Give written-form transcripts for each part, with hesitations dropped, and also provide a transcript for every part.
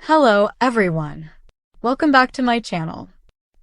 Hello, everyone. Welcome back to my channel.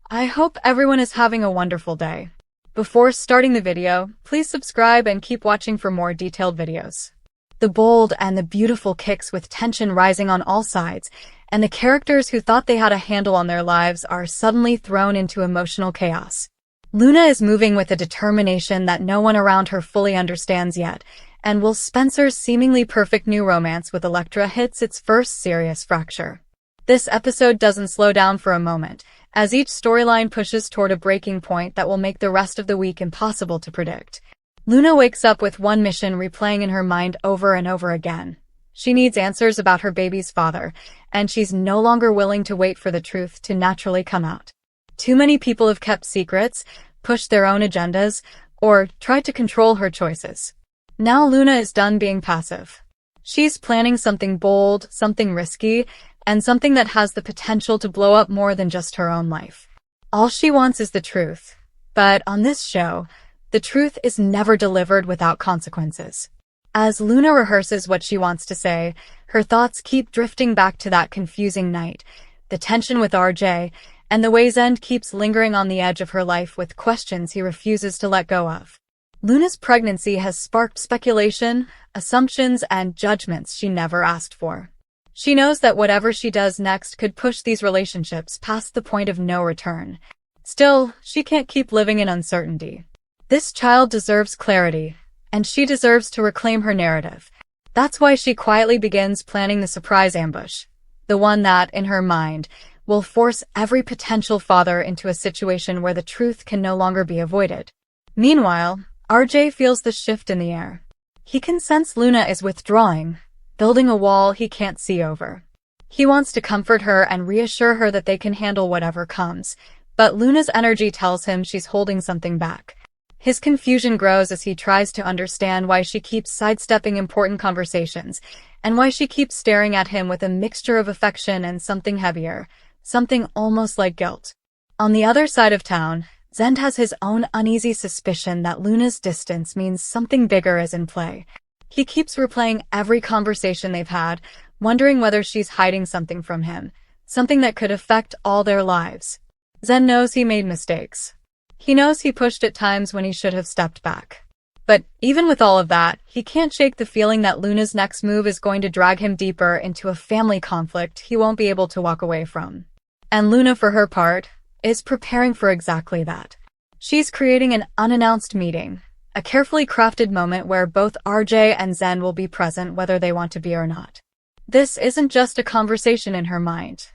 I hope everyone is having a wonderful day. Before starting the video, please subscribe and keep watching for more detailed videos. The bold and the beautiful kicks with tension rising on all sides, and the characters who thought they had a handle on their lives are suddenly thrown into emotional chaos. Luna is moving with a determination that no one around her fully understands yet, and Will Spencer's seemingly perfect new romance with Electra hits its first serious fracture. This episode doesn't slow down for a moment, as each storyline pushes toward a breaking point that will make the rest of the week impossible to predict. Luna wakes up with one mission replaying in her mind over and over again. She needs answers about her baby's father, and she's no longer willing to wait for the truth to naturally come out. Too many people have kept secrets, pushed their own agendas, or tried to control her choices. Now Luna is done being passive. She's planning something bold, something risky, and something that has the potential to blow up more than just her own life. All she wants is the truth. But on this show, the truth is never delivered without consequences. As Luna rehearses what she wants to say, her thoughts keep drifting back to that confusing night, the tension with RJ, and the way Zen keeps lingering on the edge of her life with questions he refuses to let go of. Luna's pregnancy has sparked speculation, assumptions, and judgments she never asked for. She knows that whatever she does next could push these relationships past the point of no return. Still, she can't keep living in uncertainty. This child deserves clarity, and she deserves to reclaim her narrative. That's why she quietly begins planning the surprise ambush, the one that, in her mind, will force every potential father into a situation where the truth can no longer be avoided. Meanwhile, RJ feels the shift in the air. He can sense Luna is withdrawing, building a wall he can't see over. He wants to comfort her and reassure her that they can handle whatever comes, but Luna's energy tells him she's holding something back. His confusion grows as he tries to understand why she keeps sidestepping important conversations, and why she keeps staring at him with a mixture of affection and something heavier, something almost like guilt. On the other side of town, Zend has his own uneasy suspicion that Luna's distance means something bigger is in play. He keeps replaying every conversation they've had, wondering whether she's hiding something from him, something that could affect all their lives. Zend knows he made mistakes. He knows he pushed at times when he should have stepped back. But even with all of that, he can't shake the feeling that Luna's next move is going to drag him deeper into a family conflict he won't be able to walk away from. And Luna, for her part, is preparing for exactly that. She's creating an unannounced meeting, a carefully crafted moment where both RJ and Zen will be present whether they want to be or not. This isn't just a conversation in her mind.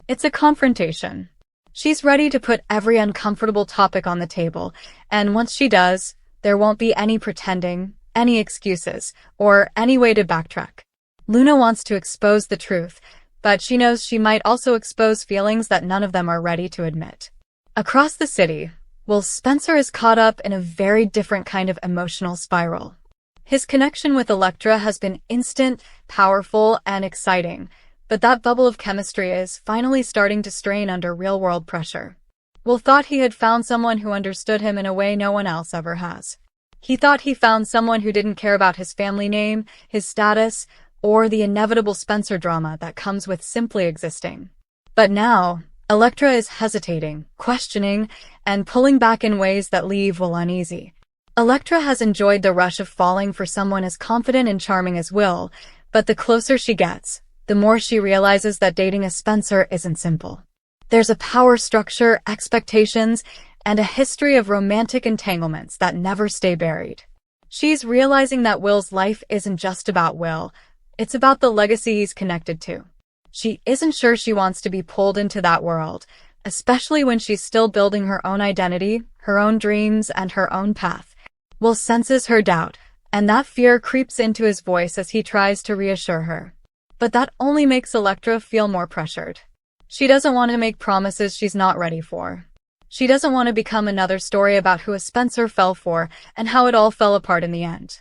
It's a confrontation. She's ready to put every uncomfortable topic on the table, and once she does, there won't be any pretending, any excuses, or any way to backtrack. Luna wants to expose the truth, but she knows she might also expose feelings that none of them are ready to admit. Across the city, Will Spencer is caught up in a very different kind of emotional spiral. His connection with Electra has been instant, powerful, and exciting, but that bubble of chemistry is finally starting to strain under real-world pressure. Will thought he had found someone who understood him in a way no one else ever has. He thought he found someone who didn't care about his family name, his status, or the inevitable Spencer drama that comes with simply existing. But now, Electra is hesitating, questioning, and pulling back in ways that leave Will uneasy. Electra has enjoyed the rush of falling for someone as confident and charming as Will, but the closer she gets, the more she realizes that dating a Spencer isn't simple. There's a power structure, expectations, and a history of romantic entanglements that never stay buried. She's realizing that Will's life isn't just about Will. It's about the legacy he's connected to. She isn't sure she wants to be pulled into that world, especially when she's still building her own identity, her own dreams, and her own path. Will senses her doubt, and that fear creeps into his voice as he tries to reassure her. But that only makes Electra feel more pressured. She doesn't want to make promises she's not ready for. She doesn't want to become another story about who a Spencer fell for and how it all fell apart in the end.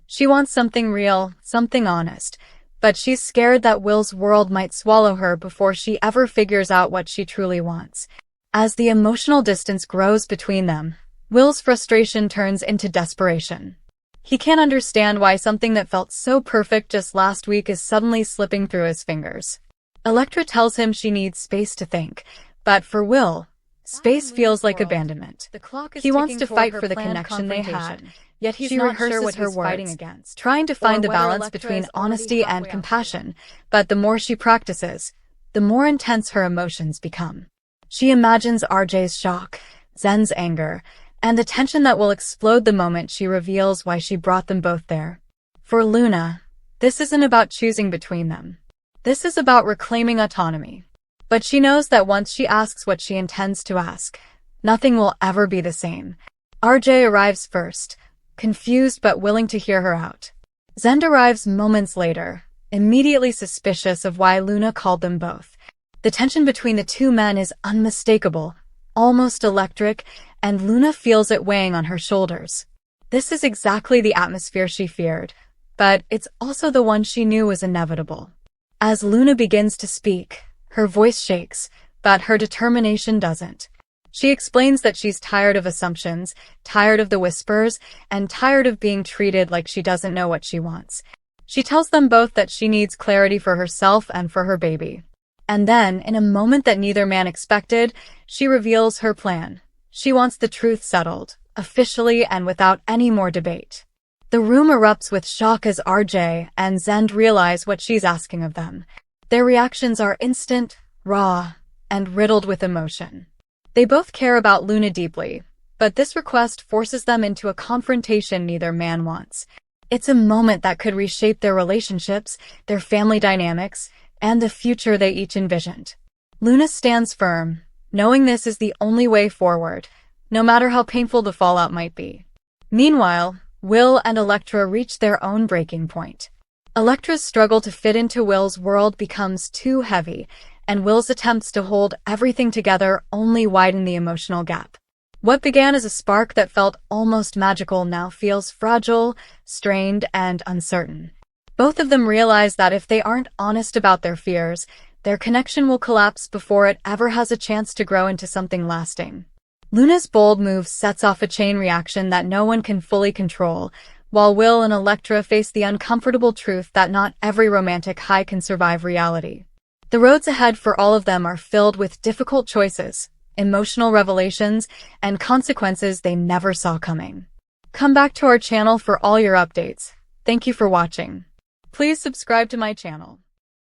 She wants something real, something honest, but she's scared that Will's world might swallow her before she ever figures out what she truly wants. As the emotional distance grows between them, Will's frustration turns into desperation. He can't understand why something that felt so perfect just last week is suddenly slipping through his fingers. Electra tells him she needs space to think, but for Will, space feels like abandonment. He wants to fight for the connection they had, yet he's not sure what he's fighting against, trying to find the balance between honesty and compassion. But the more she practices, the more intense her emotions become. She imagines RJ's shock, Zen's anger, and the tension that will explode the moment she reveals why she brought them both there. For Luna, this isn't about choosing between them. This is about reclaiming autonomy. But she knows that once she asks what she intends to ask, nothing will ever be the same. RJ arrives first, confused but willing to hear her out. Zen arrives moments later, immediately suspicious of why Luna called them both. The tension between the two men is unmistakable, almost electric, and Luna feels it weighing on her shoulders. This is exactly the atmosphere she feared, but it's also the one she knew was inevitable. As Luna begins to speak, her voice shakes, but her determination doesn't. She explains that she's tired of assumptions, tired of the whispers, and tired of being treated like she doesn't know what she wants. She tells them both that she needs clarity for herself and for her baby. And then, in a moment that neither man expected, she reveals her plan. She wants the truth settled, officially and without any more debate. The room erupts with shock as RJ and Zen realize what she's asking of them. Their reactions are instant, raw, and riddled with emotion. They both care about Luna deeply, but this request forces them into a confrontation neither man wants. It's a moment that could reshape their relationships, their family dynamics, and the future they each envisioned. Luna stands firm, knowing this is the only way forward, no matter how painful the fallout might be. Meanwhile, Will and Electra reach their own breaking point. Electra's struggle to fit into Will's world becomes too heavy, and Will's attempts to hold everything together only widen the emotional gap. What began as a spark that felt almost magical now feels fragile, strained, and uncertain. Both of them realize that if they aren't honest about their fears, their connection will collapse before it ever has a chance to grow into something lasting. Luna's bold move sets off a chain reaction that no one can fully control, while Will and Electra face the uncomfortable truth that not every romantic high can survive reality. The roads ahead for all of them are filled with difficult choices, emotional revelations, and consequences they never saw coming. Come back to our channel for all your updates. Thank you for watching. Please subscribe to my channel.